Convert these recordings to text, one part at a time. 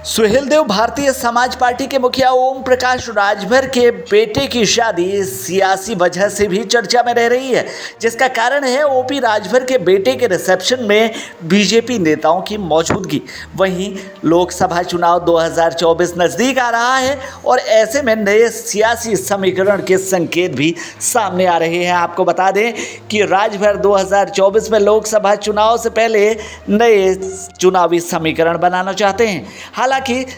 Suheldev Bharatiya Samaj party के मुखिया ओम प्रकाश राजभर के बेटे की शादी सियासी वजह से भी चर्चा में रह रही है, जिसका कारण है ओपी राजभर के बेटे के रिसेप्शन में बीजेपी नेताओं की मौजूदगी। वहीं लोकसभा चुनाव 2024 नज़दीक आ रहा है और ऐसे में नए सियासी समीकरण के संकेत भी सामने आ रहे हैं। आपको बता दें कि राजभर 2024 में लोकसभा चुनाव से पहले नए चुनावी समीकरण बनाना चाहते हैं। हालांकि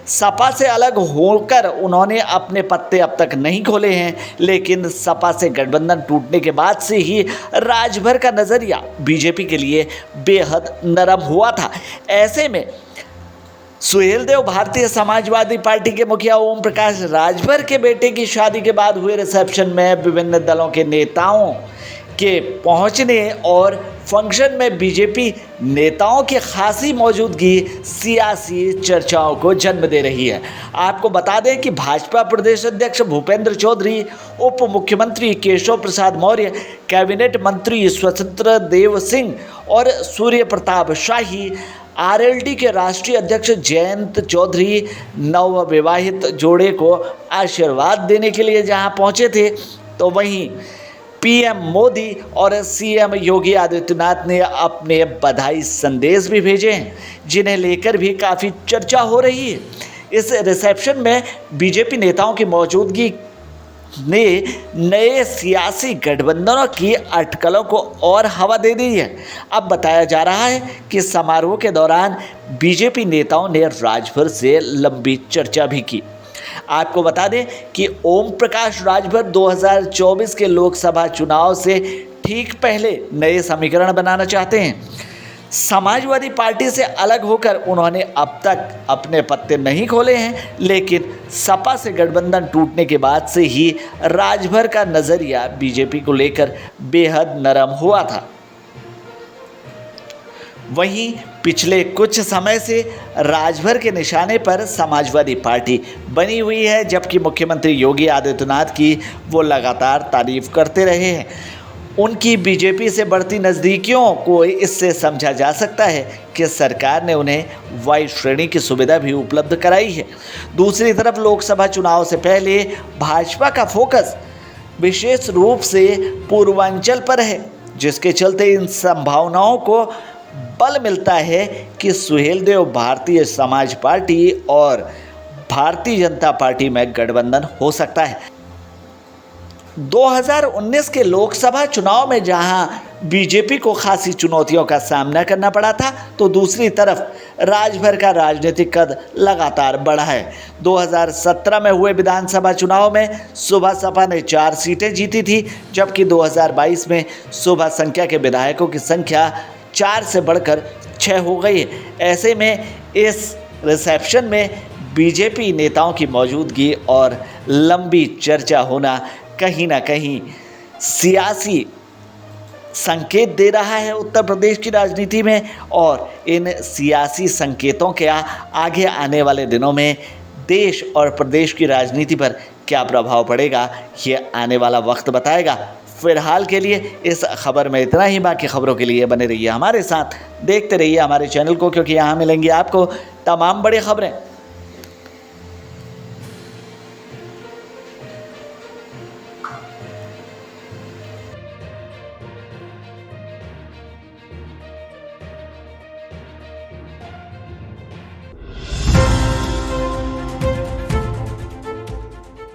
सपा से अलग होकर उन्होंने अपने पत्ते अब तक नहीं खोले हैं, लेकिन सपा से गठबंधन टूटने के बाद से ही राजभर का नज़रिया बीजेपी के लिए बेहद नरम हुआ था। ऐसे में सुहेलदेव भारतीय समाजवादी पार्टी के मुखिया ओम प्रकाश राजभर के बेटे की शादी के बाद हुए रिसेप्शन में विभिन्न दलों के नेताओं के पहुंचने और फंक्शन में बीजेपी नेताओं की खासी मौजूदगी सियासी चर्चाओं को जन्म दे रही है। आपको बता दें कि भाजपा प्रदेश अध्यक्ष भूपेंद्र चौधरी, उप मुख्यमंत्री केशव प्रसाद मौर्य, कैबिनेट मंत्री स्वतंत्र देव सिंह और सूर्य प्रताप शाही, आरएलडी के राष्ट्रीय अध्यक्ष जयंत चौधरी नवविवाहित जोड़े को आशीर्वाद देने के लिए जहां पहुंचे थे, तो वहीं पीएम मोदी और सीएम योगी आदित्यनाथ ने अपने बधाई संदेश भी भेजे हैं, जिन्हें लेकर भी काफ़ी चर्चा हो रही है। इस रिसेप्शन में बीजेपी नेताओं की मौजूदगी ने नए सियासी गठबंधनों की अटकलों को और हवा दे दी है। अब बताया जा रहा है कि समारोह के दौरान बीजेपी नेताओं ने राजभर से लंबी चर्चा भी की। आपको बता दें कि ओम प्रकाश राजभर 2024 के लोकसभा चुनाव से ठीक पहले नए समीकरण बनाना चाहते हैं। समाजवादी पार्टी से अलग होकर उन्होंने अब तक अपने पत्ते नहीं खोले हैं, लेकिन सपा से गठबंधन टूटने के बाद से ही राजभर का नज़रिया बीजेपी को लेकर बेहद नरम हुआ था। वहीं पिछले कुछ समय से राजभर के निशाने पर समाजवादी पार्टी बनी हुई है, जबकि मुख्यमंत्री योगी आदित्यनाथ की वो लगातार तारीफ करते रहे हैं। उनकी बीजेपी से बढ़ती नज़दीकियों को इससे समझा जा सकता है कि सरकार ने उन्हें वाई श्रेणी की सुविधा भी उपलब्ध कराई है। दूसरी तरफ लोकसभा चुनाव से पहले भाजपा का फोकस विशेष रूप से पूर्वांचल पर है, जिसके चलते इन संभावनाओं को बल मिलता है कि सुहेलदेव भारतीय समाज पार्टी और भारतीय जनता पार्टी में गठबंधन हो सकता है। 2019 के लोकसभा चुनाव में जहां बीजेपी को खासी चुनौतियों का सामना करना पड़ा था, तो दूसरी तरफ राजभर का राजनीतिक कद लगातार बढ़ा है। 2017 में हुए विधानसभा चुनाव में सुबह सपा ने 4 सीटें जीती थी, जबकि 2022 में सुबह संख्या के विधायकों की संख्या 4 से बढ़कर 6 हो गई है। ऐसे में इस रिसेप्शन में बीजेपी नेताओं की मौजूदगी और लंबी चर्चा होना कहीं ना कहीं सियासी संकेत दे रहा है उत्तर प्रदेश की राजनीति में, और इन सियासी संकेतों के आगे आने वाले दिनों में देश और प्रदेश की राजनीति पर क्या प्रभाव पड़ेगा, ये आने वाला वक्त बताएगा। फिलहाल के लिए इस खबर में इतना ही। बाकी खबरों के लिए बने रहिए हमारे साथ, देखते रहिए हमारे चैनल को, क्योंकि यहाँ मिलेंगी आपको तमाम बड़ी खबरें।